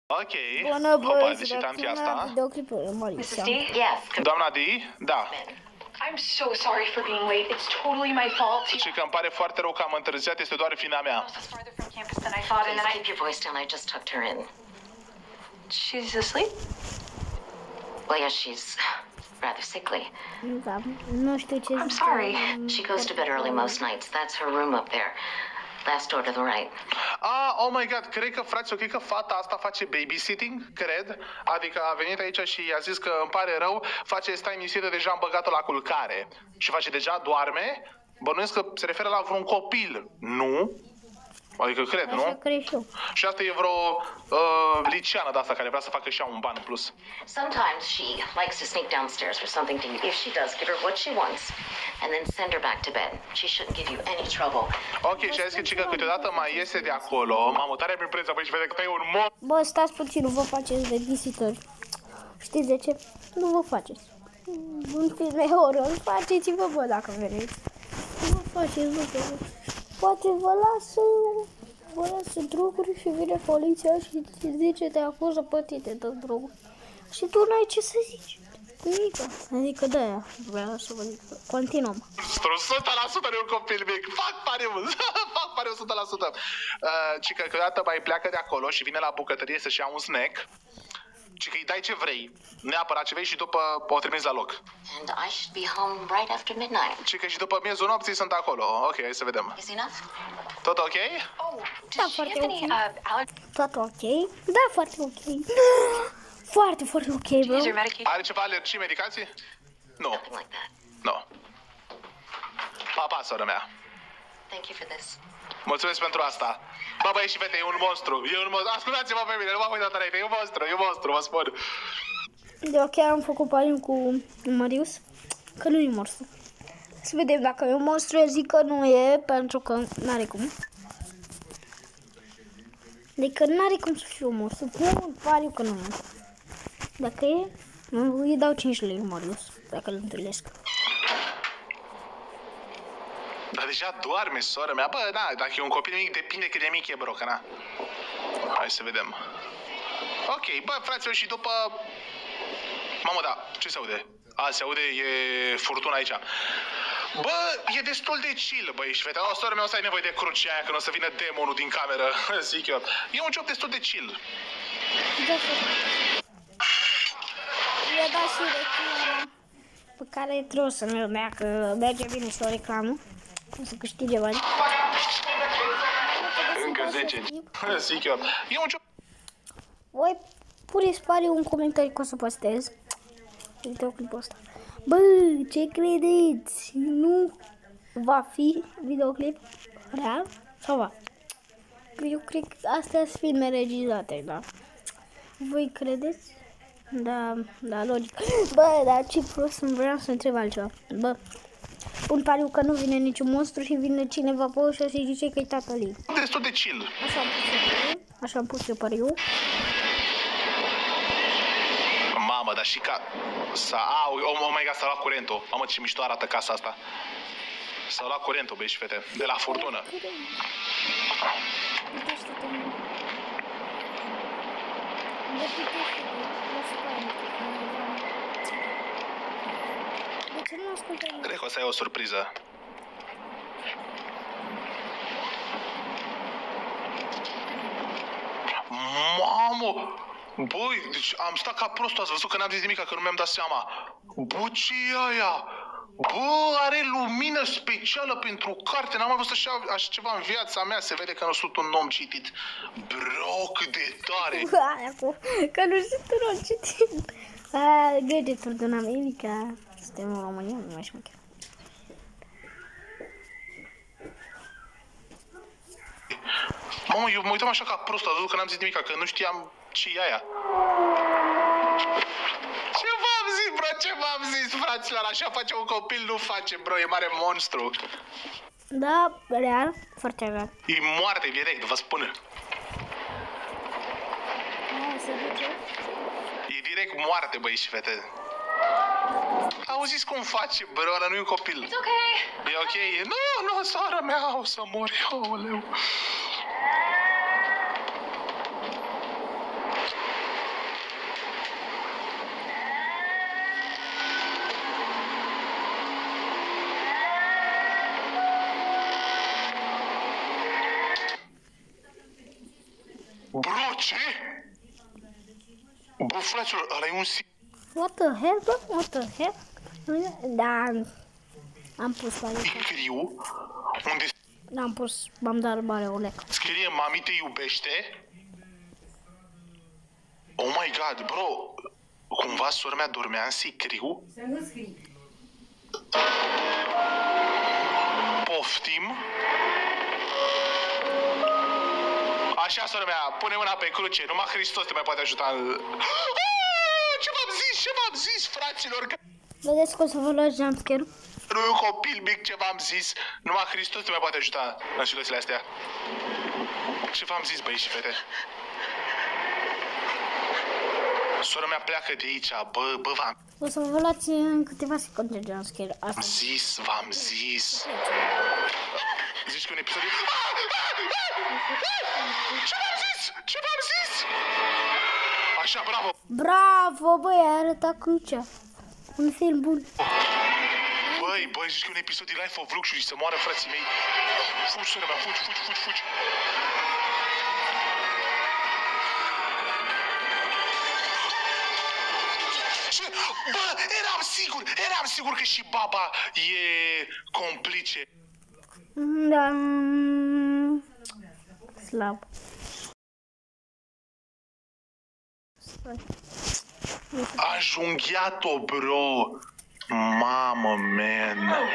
Ok. Bună, băieți, și asta. videoclipul, Mrs. D? Yes. Doamna D? Da. I'm so sorry for being late. It's totally my fault. Și că îmi pare foarte rău că am întârziat, este doar vina mea. It's farther from campus than I thought, and then Keep your voice down. I just tucked her in. she's asleep. Well, yes, she's rather sickly. Da, nu știu ce I'm sorry. She goes to bed early most nights. That's her room up there. Last door to the right. Oh my god, cred că, fraților, cred că fata asta face babysitting, cred. Adică a venit aici și i-a zis că îmi pare rău, face stai misită, deja am băgat-o la culcare. Și face deja doarme? Bănuiesc că se referă la vreun copil, nu? Adică cred, Așa nu? cred și eu. Și asta e vreo liceană de asta care vrea să facă și ea un ban în plus. Sometimes she likes to sneak downstairs for something to eat. If she does, give her what she wants, and then send her back to bed. She shouldn't give you any trouble. Ok, și a zis că câteodată mai iese de acolo. Mamă, tare prin preț, apoi și vede că e un mod. Bă, stați puțin, nu vă faceți babysitter. Știți de ce? Nu vă faceți. În filme horror, faceți-vă, bă, dacă vreți. Nu vă faceți, bă, că poate vă lasă droguri și vine poliția și zice te acuză pe tine de droguri. Și tu n-ai ce să zici. Nimic. Adică de-aia vreau să vă zic. Continuăm. 100% de un copil mic. Fac pariu. Fac pariu 100%. Și că câteodată mai pleacă de acolo și vine la bucătărie să-și ia un snack. Și că îi dai ce vrei, neapărat ce vrei și după o trimiți la loc. And I should be home right after midnight. Și că și după miezul nopții sunt acolo. Ok, hai să vedem. Is enough? Tot ok? Oh, Da, does she foarte have any ok. allergies? Tot ok? Da, foarte ok. Foarte, foarte ok, bro. Is your medication? Are ceva alergii, medicații? Nu. Nothing like that. Nu. Pa, soră mea. Thank you for this. Mulțumesc pentru asta. Bă, băieți și fete, e un monstru. E un monstru. Ascultați-mă pe mine, nu m-am uitat înainte. E un monstru, vă spun. Eu chiar am făcut pariu cu Marius că nu e monstru. Să vedem dacă e un monstru, eu zic că nu e, pentru că n-are cum. Adică n-are cum să fie un monstru. Pun pariu că nu e. Dacă e, îi dau 5 lei lui Marius, dacă îl întâlnesc. Dar deja doarme, soră mea. Bă, da, dacă e un copil mic, depinde cât de mic e, bro, că na. Hai să vedem. Ok, bă, fraților, și după... Mamă, da, ce se aude? A, se aude, e furtuna aici. Bă, e destul de chill, băi, și fete. O, soră mea, o să ai nevoie de crucea aia, când o să vină demonul din cameră, zic eu. E un job destul de chill. I-a dat și reclamă pe care trebuie să ne dea, că merge bine și o reclamă. O să câștige bani. Încă 10. Zic eu. E un job... Voi puneți pariu un comentariu că o să postez videoclipul ăsta. Bă, ce credeți? Nu va fi videoclip real? Sau va? Eu cred că astea sunt filme regizate, da? Voi credeți? Da, logic. Bă, dar ce prost, vreau să întreb altceva. Bă, pun pariu că nu vine niciun monstru și vine cineva pe ușă și zice că e tatăl ei. Destul de chill. Așa am pus eu pariu. Mamă, dar și ca... Oh my god, s-a luat curentul. Mamă, ce mișto arată casa asta. S-a luat curentul, băi și fete. De la furtună. Cred că o să ai o surpriză. Mamă! Băi, deci am stat ca prostul, ați văzut că n-am zis nimic, că nu mi-am dat seama. Bă, ce e aia? Bă, are lumină specială pentru carte, n-am mai văzut așa ceva în viața mea, se vede că nu sunt un om citit. Bro, cât de tare! Că nu sunt un om citit. Gadgeturi de la America. Suntem în România, nu mai știu chiar. Mamă, eu mă uitam așa ca prost, ați văzut că n-am zis nimic, că nu știam ce e aia. Ce v-am zis, bro, ce v-am zis, fraților, așa face un copil, nu face, bro, e mare monstru. Da, real, foarte real. E moarte direct, vă spun. E direct moarte, băi și fete. Auziți cum face, bro, ăla nu e un copil. It's okay. E ok? Nu, sora mea, o să mori, aoleu. Ce? Bă, fraților, ăla e un What the hell, bro? What the hell? Da, am pus pariu. sicriu unde Am pus, m-am dat bare o lecă. scrie mami te iubește. Oh my god, bro. Cumva sora mea dormea în sicriu? Să nu scrii. Poftim. Așa, sora mea, pune mâna pe cruce. Numai Hristos te mai poate ajuta. Ce v-am zis? Ce v-am zis, fraților? Vedeți cum să vă luați jumpscare-ul? Nu e un copil mic, ce v-am zis. Numai Hristos te mai poate ajuta în situațiile astea. Ce v-am zis, băi și fete? Sora mea pleacă de aici, bă, v-am O să vă luați în câteva secunde jumpscare. Asta. zis, v-am zis. Zici că un episod... Ce v-am zis? Ce v-am zis? Așa, bravo. Bravo, băi, ai arătat crucea. Un film bun. Băi, zici că un episod din Life of Luxury să moară frații mei. Fugi, sora mea, fugi. Ce? Bă, eram sigur că și baba e complice. Da. Slab. Stai. A junghiat-o, bro. Mamă, man.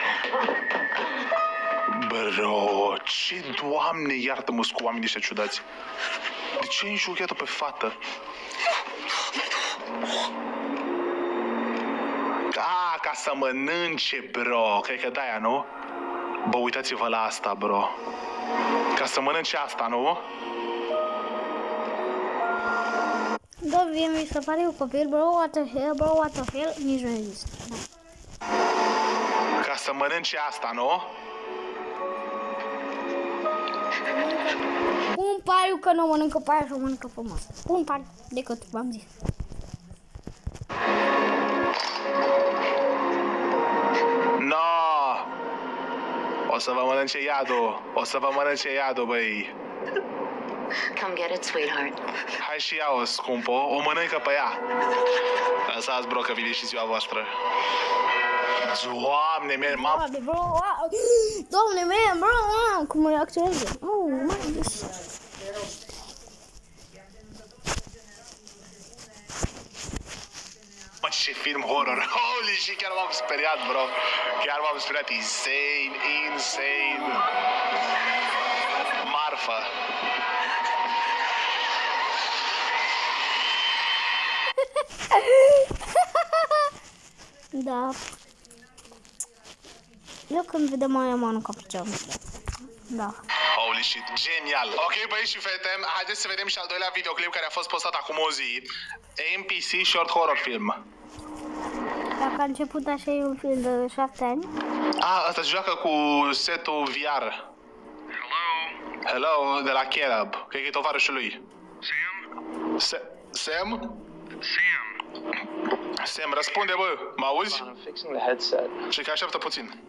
Bro, ce, Doamne, iartă-mă cu oamenii ăștia ciudați. De ce ai înjunghiat-o pe fată? Ca să mănânce, bro. Cred că de-aia, nu? Bă, uitați-vă la asta, bro. Ca să mănânce asta, nu? Da, vie mi se pare un copil, bro, what the hell, nici nu există. Da. Ca să mănânce asta, nu? Un pariu că nu mănâncă pe aia și o mănâncă pe masă. Un pariu, decât v-am zis. No! O să vă mănânce iadul, băi. Come get it, sweetheart. Hai și ia-o, scumpo, o mănâncă pe ea. Lăsați, bro, că vine și ziua voastră. Doamne, mam. Doamne, bro, wow. Doamne, man, bro, wow. Cum reacționează? Oh, my gosh. Mă, ce film horror. Holy shit, chiar m-am speriat, bro. Chiar m-am speriat. Insane. Marfă. Da. Eu când vedem aia mă arunc pe geam. Da. Holy shit, genial. Ok, băieți și fete, haideți să vedem și al doilea videoclip care a fost postat acum o zi. NPC Short Horror Film. Dacă a început așa e un film de 7 ani. Asta se joacă cu setul VR. Hello, de la Caleb. Cred că e tovarășul lui. Sam? Sam, răspunde, bă. Mă auzi? I'm fixing the headset. Și că așteaptă puțin.